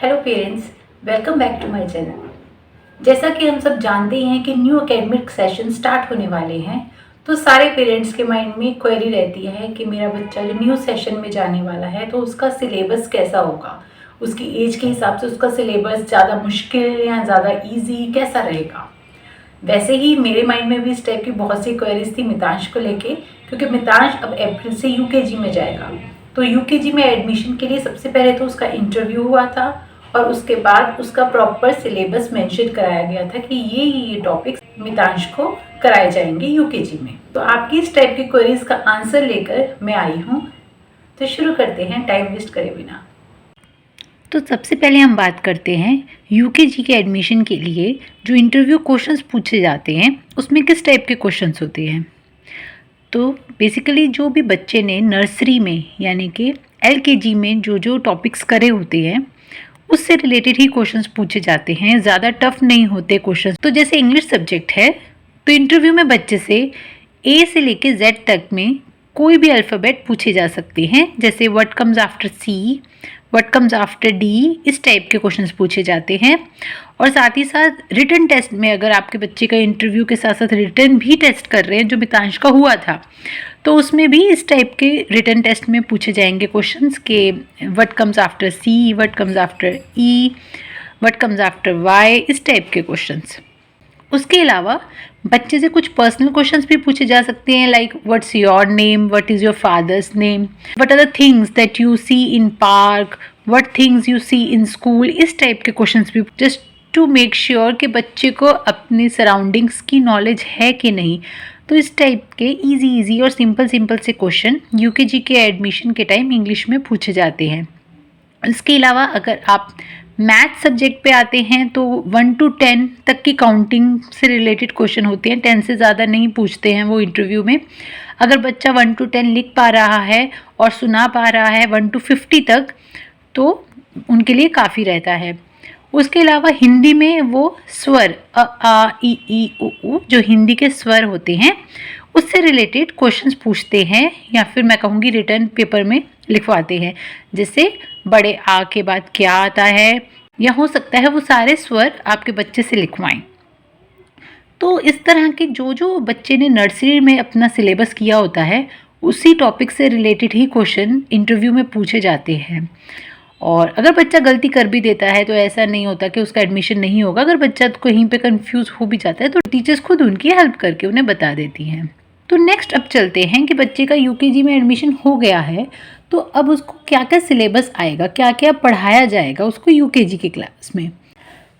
Hello parents, welcome back to my channel. जैसा कि हम सब जानते हैं कि न्यू एकेडमिक सेशन स्टार्ट होने वाले हैं, तो सारे पेरेंट्स के माइंड में क्वेरी रहती है कि मेरा बच्चा जो न्यू सेशन में जाने वाला है तो उसका सिलेबस कैसा होगा, उसकी एज के हिसाब से उसका सिलेबस ज़्यादा मुश्किल या ज़्यादा इजी कैसा रहेगा। वैसे ही मेरे माइंड में भी इस टाइप की बहुत सी क्वेरीज थी मितांश को लेके, क्योंकि मितांश अब अप्रैल से यूकेजी में जाएगा। तो यूकेजी में एडमिशन के लिए सबसे पहले तो उसका इंटरव्यू हुआ था और उसके बाद उसका प्रॉपर सिलेबस मेंशन कराया गया था कि ये टॉपिक्स मितांश को कराए जाएंगे यूकेजी में। तो आपकी इस टाइप की क्वेरीज का आंसर लेकर मैं आई हूँ। तो शुरू करते हैं टाइम वेस्ट करे बिना। तो सबसे पहले हम बात करते हैं यूकेजी के एडमिशन के लिए जो इंटरव्यू क्वेश्चंस पूछे जाते हैं उसमें किस टाइप के क्वेश्चंस होते हैं। तो बेसिकली जो भी बच्चे ने नर्सरी में यानी कि एलकेजी में जो टॉपिक्स करे होते हैं उससे रिलेटेड ही क्वेश्चंस पूछे जाते हैं, ज़्यादा टफ नहीं होते क्वेश्चंस। तो जैसे इंग्लिश सब्जेक्ट है तो इंटरव्यू में बच्चे से ए से लेके जेड तक में कोई भी अल्फ़ाबेट पूछे जा सकते हैं, जैसे what comes after C, what comes after D, इस टाइप के क्वेश्चंस पूछे जाते हैं। और साथ ही साथ रिटन टेस्ट में अगर आपके बच्चे का इंटरव्यू के साथ साथ रिटन भी टेस्ट कर रहे हैं, जो मितांश का हुआ था, तो उसमें भी इस टाइप के रिटन टेस्ट में पूछे जाएंगे क्वेश्चंस के what comes after C, what comes after E, what comes after Y, इस टाइप के क्वेश्चंस। उसके अलावा बच्चे से कुछ पर्सनल क्वेश्चंस भी पूछे जा सकते हैं, like what's your name, what is your father's name, what are the things that you see in park, what things you see in school, इस टाइप के क्वेश्चंस भी, जस्ट टू मेक श्योर कि बच्चे को अपनी सराउंडिंग्स की knowledge है कि नहीं। तो इस टाइप के इजी और सिंपल से क्वेश्चन यूकेजी के एडमिशन के टाइम इंग्लिश में पूछे जाते हैं। इसके अलावा अगर आप मैथ सब्जेक्ट पे आते हैं तो 1 to 10 तक की काउंटिंग से रिलेटेड क्वेश्चन होते हैं, 10 से ज़्यादा नहीं पूछते हैं वो इंटरव्यू में। अगर बच्चा 1 to 10 लिख पा रहा है और सुना पा रहा है 1 to 50 तक, तो उनके लिए काफ़ी रहता है। उसके अलावा हिंदी में वो स्वर अ आ ई उ जो हिंदी के स्वर होते हैं उससे रिलेटेड क्वेश्चंस पूछते हैं, या फिर मैं कहूँगी रिटर्न पेपर में लिखवाते हैं, जैसे बड़े आ के बाद क्या आता है, या हो सकता है वो सारे स्वर आपके बच्चे से लिखवाएं। तो इस तरह के जो बच्चे ने नर्सरी में अपना सिलेबस किया होता है उसी टॉपिक से रिलेटेड ही क्वेश्चन इंटरव्यू में पूछे जाते हैं। और अगर बच्चा गलती कर भी देता है तो ऐसा नहीं होता कि उसका एडमिशन नहीं होगा। अगर बच्चा कहीं पे कंफ्यूज हो भी जाता है तो टीचर्स खुद उनकी हेल्प करके उन्हें बता देती हैं। तो नेक्स्ट अब चलते हैं कि बच्चे का यूकेजी में एडमिशन हो गया है तो अब उसको क्या क्या सिलेबस आएगा, क्या क्या पढ़ाया जाएगा उसको यूकेजी के क्लास में।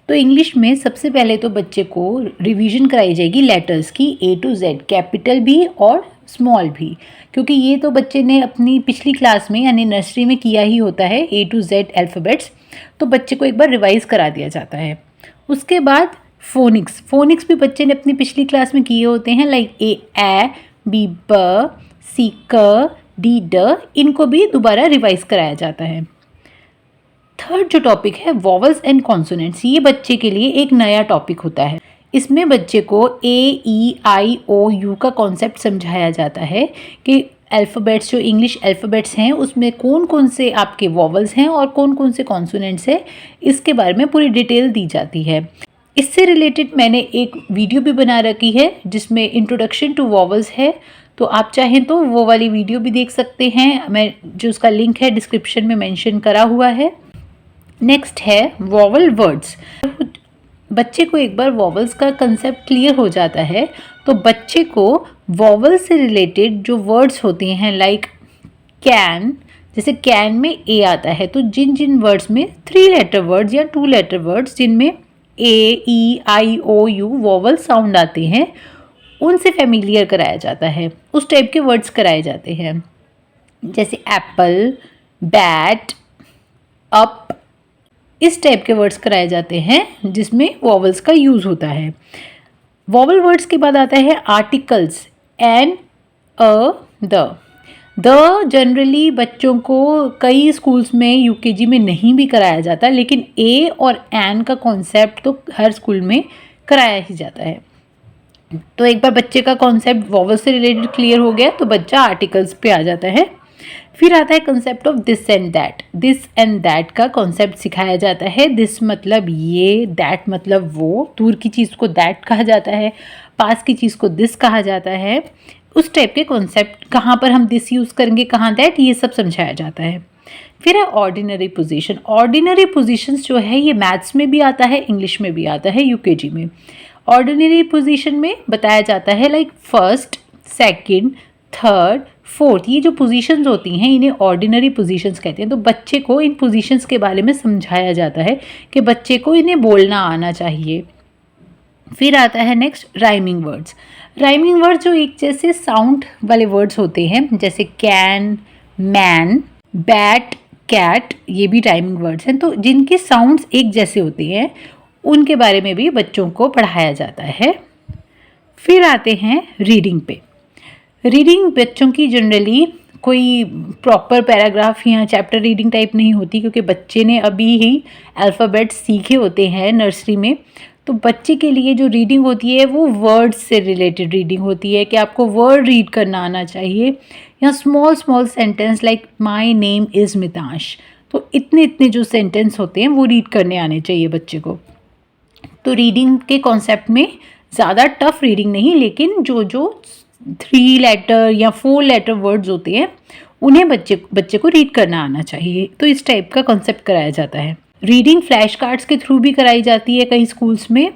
तो इंग्लिश में सबसे पहले तो बच्चे को रिवीजन कराई जाएगी लेटर्स की, A to Z, कैपिटल भी और स्मॉल भी, क्योंकि ये तो बच्चे ने अपनी पिछली क्लास में यानी नर्सरी में किया ही होता है A to Z अल्फ़ाबेट्स, तो बच्चे को एक बार रिवाइज़ करा दिया जाता है। उसके बाद फोनिक्स भी बच्चे ने अपनी पिछली क्लास में किए होते हैं, लाइक ए बी ब सी क डी ड, इनको भी दोबारा रिवाइज़ कराया जाता है। थर्ड जो टॉपिक है वॉवल्स एंड कॉन्सोनेंट्स, ये बच्चे के लिए एक नया टॉपिक होता है। इसमें बच्चे को AEIOU का कॉन्सेप्ट समझाया जाता है कि अल्फ़ाबेट्स जो इंग्लिश अल्फ़ाबेट्स हैं उसमें कौन कौन से आपके वॉवल्स हैं और कौन कौन से कॉन्सोनेंट्स हैं, इसके बारे में पूरी डिटेल दी जाती है। इससे रिलेटेड मैंने एक वीडियो भी बना रखी है जिसमें इंट्रोडक्शन टू वॉवल्स है, तो आप चाहें तो वो वाली वीडियो भी देख सकते हैं, मैं जो उसका लिंक है डिस्क्रिप्शन में मेंशन करा हुआ है। नेक्स्ट है वॉवल वर्ड्स। बच्चे को एक बार वॉवल्स का कंसेप्ट क्लियर हो जाता है तो बच्चे को वॉवल से रिलेटेड जो वर्ड्स होते हैं, लाइक कैन, जैसे कैन में ए आता है, तो जिन जिन वर्ड्स में 3 लेटर वर्ड्स या 2 लेटर वर्ड्स जिनमें AEIOU वॉवल साउंड आते हैं उनसे फेमिलियर कराया जाता है, उस टाइप के वर्ड्स कराए जाते हैं, जैसे एप्पल, बैट, अप, इस टाइप के वर्ड्स कराए जाते हैं जिसमें वॉवल्स का यूज़ होता है। वॉवल वर्ड्स के बाद आता है articles, an, a, the generally बच्चों को कई स्कूल्स में यूकेजी में नहीं भी कराया जाता, लेकिन ए और एन का कॉन्सेप्ट तो हर स्कूल में कराया ही जाता है। तो एक बार बच्चे का कॉन्सेप्ट वॉवल से रिलेटेड क्लियर हो गया तो बच्चा आर्टिकल्स पे आ जाता है। फिर आता है concept of this and that. This and that का कॉन्सेप्ट सिखाया जाता है। दिस मतलब ये, दैट मतलब वो, दूर की चीज़ को दैट कहा जाता है, पास की चीज़ को दिस कहा जाता है। उस टाइप के कॉन्सेप्ट, कहाँ पर हम दिस यूज़ करेंगे, कहाँ दैट, ये सब समझाया जाता है। फिर है ऑर्डिनरी पोजीशन। ऑर्डिनरी पोजीशंस जो है ये मैथ्स में भी आता है, इंग्लिश में भी आता है, यूकेजी में। ऑर्डिनरी पोजीशन में बताया जाता है like first, second, third, fourth, ये जो पोजीशंस होती हैं इन्हें ऑर्डिनरी पोजीशंस कहते हैं। तो बच्चे को इन पोजीशंस के बारे में समझाया जाता है कि बच्चे को इन्हें बोलना आना चाहिए। फिर आता है next rhyming words. Rhyming words जो एक जैसे साउंड वाले वर्ड्स होते हैं, जैसे कैन, मैन, बैट, कैट, ये भी राइमिंग वर्ड्स हैं। तो जिनके साउंड्स एक जैसे होते हैं उनके बारे में भी बच्चों को पढ़ाया जाता है। फिर आते हैं रीडिंग पे। रीडिंग बच्चों की जनरली कोई प्रॉपर पैराग्राफ या चैप्टर रीडिंग टाइप नहीं होती, क्योंकि बच्चे ने अभी ही अल्फ़ाबेट्स सीखे होते हैं नर्सरी में। तो बच्चे के लिए जो रीडिंग होती है वो वर्ड्स से रिलेटेड रीडिंग होती है कि आपको वर्ड रीड करना आना चाहिए, या small small sentence like my name is Mitansh. तो इतने इतने जो सेंटेंस होते हैं वो रीड करने आने चाहिए बच्चे को। तो रीडिंग के कॉन्सेप्ट में ज़्यादा टफ रीडिंग नहीं, लेकिन जो जो 3 लेटर या 4 लेटर वर्ड्स होते हैं उन्हें बच्चे को रीड करना आना चाहिए। तो इस टाइप का कॉन्सेप्ट कराया जाता है। रीडिंग फ्लैश कार्ड्स के थ्रू भी कराई जाती है कई स्कूल्स में।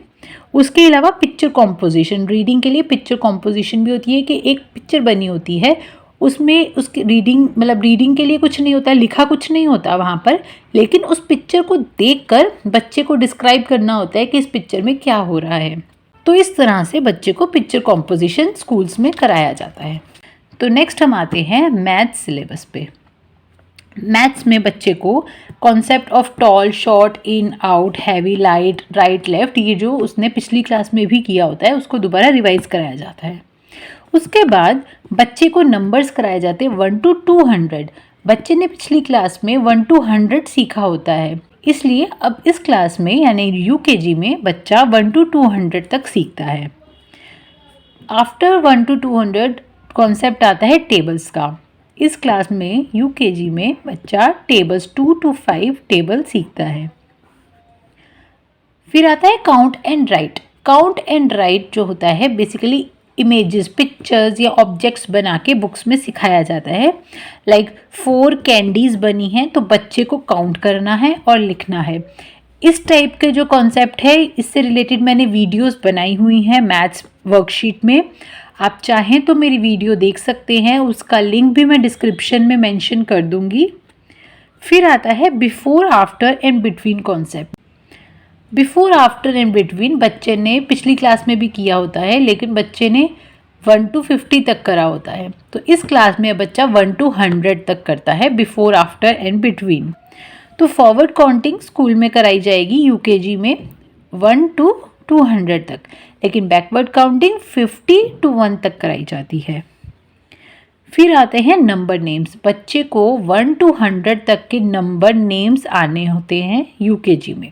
उसके अलावा पिक्चर कॉम्पोजिशन, रीडिंग के लिए पिक्चर कॉम्पोजिशन भी होती है कि एक पिक्चर बनी होती है, उसमें उसकी रीडिंग मतलब रीडिंग के लिए कुछ नहीं होता, लिखा कुछ नहीं होता वहाँ पर, लेकिन उस पिक्चर को देखकर बच्चे को डिस्क्राइब करना होता है कि इस पिक्चर में क्या हो रहा है। तो इस तरह से बच्चे को पिक्चर कॉम्पोजिशन स्कूल्स में कराया जाता है। तो नेक्स्ट हम आते हैं मैथ्स सिलेबस पे। मैथ्स में बच्चे को concept of tall, short, in, out, heavy, light, right, left, ये जो उसने पिछली क्लास में भी किया होता है उसको दोबारा रिवाइज कराया जाता है। उसके बाद बच्चे को नंबर्स कराए जाते हैं 1 to 200। बच्चे ने पिछली क्लास में 1 to 100 सीखा होता है, इसलिए अब इस क्लास में यानी यूकेजी में बच्चा 1 to 200 तक सीखता है। आफ्टर 1 to 200 कॉन्सेप्ट आता है टेबल्स का। इस क्लास में यूकेजी में बच्चा टेबल्स 2 to 5 टेबल सीखता है। फिर आता है count and right. Count and right जो होता है बेसिकली इमेजेस, पिक्चर्स या ऑब्जेक्ट्स बना के बुक्स में सिखाया जाता है। लाइक 4 कैंडीज बनी हैं तो बच्चे को काउंट करना है और लिखना है। इस टाइप के जो कॉन्सेप्ट है इससे रिलेटेड मैंने वीडियोस बनाई हुई हैं मैथ्स वर्कशीट में। आप चाहें तो मेरी वीडियो देख सकते हैं, उसका लिंक भी मैं डिस्क्रिप्शन में मेंशन कर दूंगी। फिर आता है before, after and between concept. Before, after and between बच्चे ने पिछली क्लास में भी किया होता है, लेकिन बच्चे ने 1 to 50 तक करा होता है। तो इस क्लास में बच्चा 1 to 100 तक करता है बिफोर, आफ्टर एंड बिटवीन। तो फॉरवर्ड काउंटिंग स्कूल में कराई जाएगी यूकेजी में 1 to 200 तक, लेकिन बैकवर्ड काउंटिंग 50 to 1 तक कराई जाती है। फिर आते हैं नंबर नेम्स। बच्चे को 1 to 100 तक के नंबर नेम्स आने होते हैं यूकेजी में,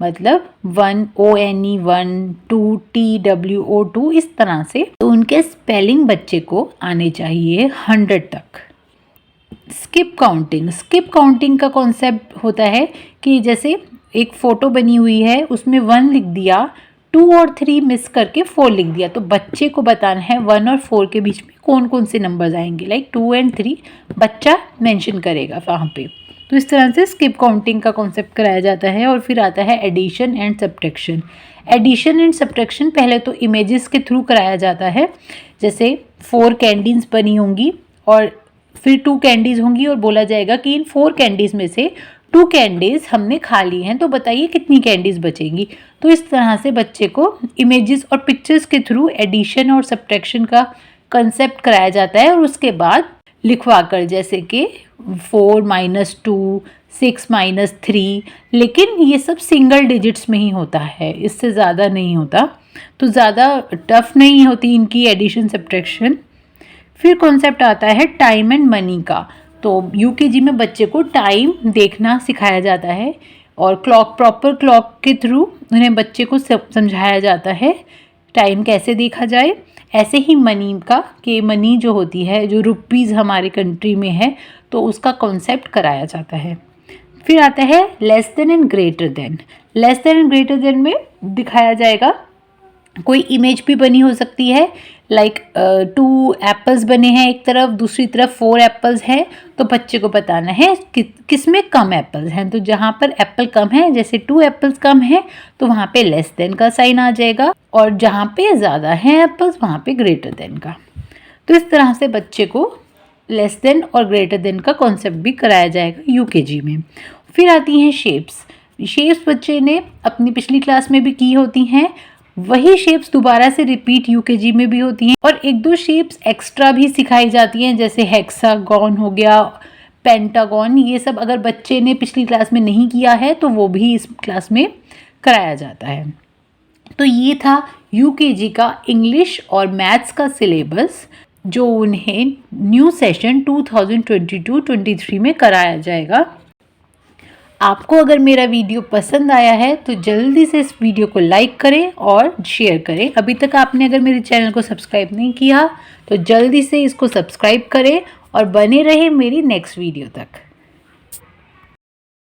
मतलब 1 ONE 1, 2 TWO 2, इस तरह से। तो उनके स्पेलिंग बच्चे को आने चाहिए 100 तक। Skip counting. स्किप काउंटिंग का कॉन्सेप्ट होता है कि जैसे एक फ़ोटो बनी हुई है उसमें 1 लिख दिया, 2 और 3 मिस करके 4 लिख दिया, तो बच्चे को बताना है 1 और 4 के बीच में कौन कौन से नंबर्स आएंगे, लाइक 2 और 3 बच्चा मेंशन करेगा वहाँ पे। तो इस तरह से स्किप काउंटिंग का कॉन्सेप्ट कराया जाता है। और फिर आता है addition and subtraction. Addition and subtraction पहले तो इमेजेस के थ्रू कराया जाता है, जैसे 4 कैंडीज बनी होंगी और फिर 2 कैंडीज होंगी और बोला जाएगा कि इन 4 कैंडीज में से 2 कैंडीज हमने खा ली हैं, तो बताइए कितनी कैंडीज बचेंगी। तो इस तरह से बच्चे को इमेजेस और पिक्चर्स के थ्रू एडिशन और सब्ट्रैक्शन का कंसेप्ट कराया जाता है। और उसके बाद लिखवा कर, जैसे कि 4 - 2, 6 - 3, लेकिन ये सब सिंगल डिजिट्स में ही होता है, इससे ज़्यादा नहीं होता, तो ज़्यादा टफ नहीं होती इनकी एडिशन सब्ट्रैक्शन। फिर कॉन्सेप्ट आता है टाइम एंड मनी का। तो यूकेजी में बच्चे को टाइम देखना सिखाया जाता है और प्रॉपर क्लॉक के थ्रू उन्हें बच्चे को समझाया जाता है टाइम कैसे देखा जाए। ऐसे ही मनी का, कि मनी जो होती है, जो रुपीज़ हमारे कंट्री में है, तो उसका कॉन्सेप्ट कराया जाता है। फिर आता है less than and greater than. Less than and greater than में दिखाया जाएगा, कोई इमेज भी बनी हो सकती है, लाइक 2 एप्पल्स बने हैं एक तरफ, दूसरी तरफ 4 एप्पल्स हैं, तो बच्चे को बताना है किस में कम एप्पल्स हैं। तो जहाँ पर एप्पल कम है, जैसे 2 एप्पल्स कम है, तो वहाँ पे लेस देन का साइन आ जाएगा, और जहाँ पे ज़्यादा है एप्पल्स वहाँ पे ग्रेटर देन का। तो इस तरह से बच्चे को लेस देन और ग्रेटर देन का कॉन्सेप्ट भी कराया जाएगा यूकेजी में। फिर आती हैं शेप्स। शेप्स बच्चे ने अपनी पिछली क्लास में भी की होती हैं, वही शेप्स दोबारा से रिपीट यूकेजी में भी होती हैं, और 1-2 शेप्स एक्स्ट्रा भी सिखाई जाती हैं, जैसे हेक्सागॉन हो गया, पेंटागॉन। ये सब अगर बच्चे ने पिछली क्लास में नहीं किया है तो वो भी इस क्लास में कराया जाता है। तो ये था यूकेजी का इंग्लिश और मैथ्स का सिलेबस, जो उन्हें न्यू सेशन 2022-23 में कराया जाएगा। आपको अगर मेरा वीडियो पसंद आया है तो जल्दी से इस वीडियो को लाइक करें और शेयर करें। अभी तक आपने अगर मेरे चैनल को सब्सक्राइब नहीं किया तो जल्दी से इसको सब्सक्राइब करें और बने रहें मेरी नेक्स्ट वीडियो तक।